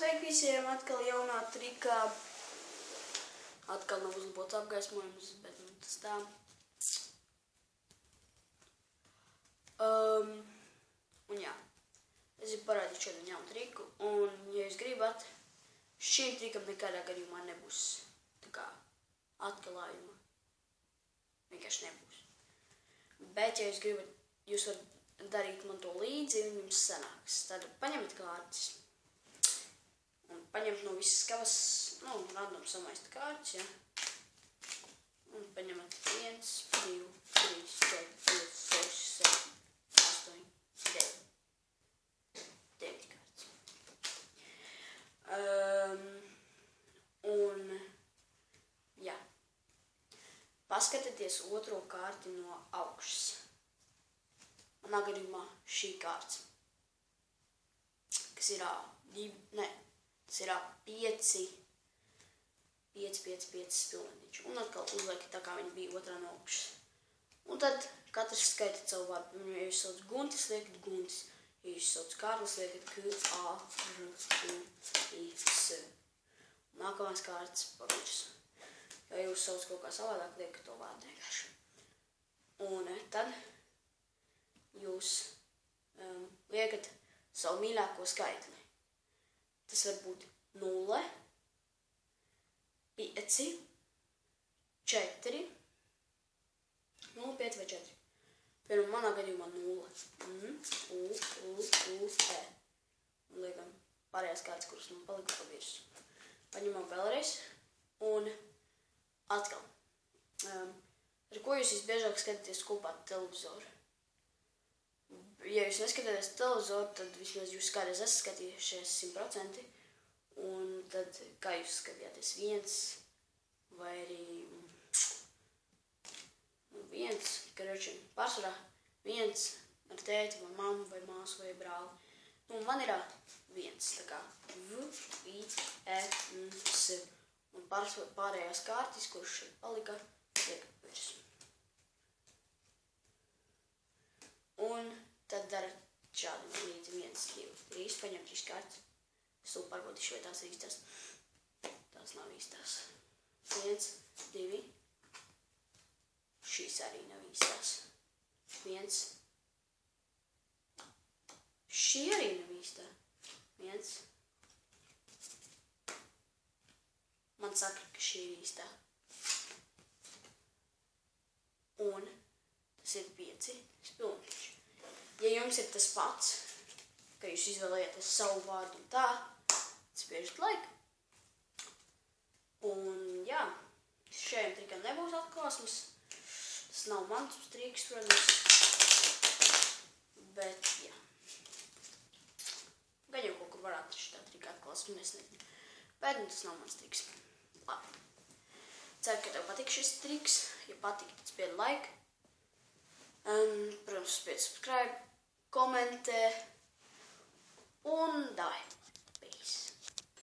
Sveiki visiem, atkal jaunā trikā. Atkal nav uzlabots apgaismojums, bet tas tā. Un jā, es gribu parādīt šodien jaunu triku, un ja jūs gribat, šīm trikam nekādā gadījumā nebūs tā kā atkalājuma. Vienkārši nebūs. Bet, ja jūs gribat, jūs varat darīt man to līdzi, un jums sanāks. Tad paņemat kārtas. Un paņemt no visas kavas, random samaist kārtas, ja. Un paņemat 1, 2, 3, 4, 5, 6, 7, 8, 9. 9 kārtas. Un, jā. Paskatieties otro kārti no augšas. Manā gadījumā šī kārts, kas ir tas ir 5 spilventiņš. Un atkal uzliek tā, kā viņi bija otrā no augšas. Un tad katrs skaitat savu vārdu. Ja jūs sauc Guntis, liekat Guntis. Ja jūs sauc Kārlis, liekat K-A-R-U-I-S. Nākamās kārtas pavirs. Ja jūs sauc kaut kā savādāk, liekat to vārdu vienkārši. Un tad jūs liekat savu mīļāko skaitli. Tas var būt 0, 5, 4, 0, 5 vai 4. Piemēram, manā gadījumā 0. U-E. Un liekam pārējās kārtas, kuras man palika pa virsu. Paņemam vēlreiz. Un atkal. Ar ko jūs visbiežāk skatāties kopā televizoru? Ja jūs neskatāties televizoru, tad vismaz jūs kādreiz esat skatījušies 100%. Un tad, kā jūs skatījāties, 1 vai arī 1, karoči, pārsvarā 1 ar tēti vai mammu vai māsu vai brāli. Un man ir 1, tā kā V-I-E-N-S. Un pārējās kārtas, kuras šeit palika, liek virs. Un tad dara šādi līdzi 1, 2, 3, paņem 3 kārtas. Es to pārbaudīšu, vai tās ir īstās. Tās nav īstās. 1, 2. Šīs arī nav īstās. 1. Šī arī nav īstā. 1. Man saka, ka šī ir īstā. Un tas ir 5 spilventiņš. Ja jums ir tas pats, ka jūs izvēlējaties savu vārdu un tā, spiežat laiku. Un jā, šajam trikam nebūs atklāsmes. Tas nav mans triks, protams. Bet jā. Gan jau kaut kur var atrast šitā trika atklāsmes, es nezinu. Bet tas nav mans triks. Labi. Ceru, ka tev patīk šis triks. Ja patīk, tad spied like. Protams, spied subscribe, komentē. Un davai!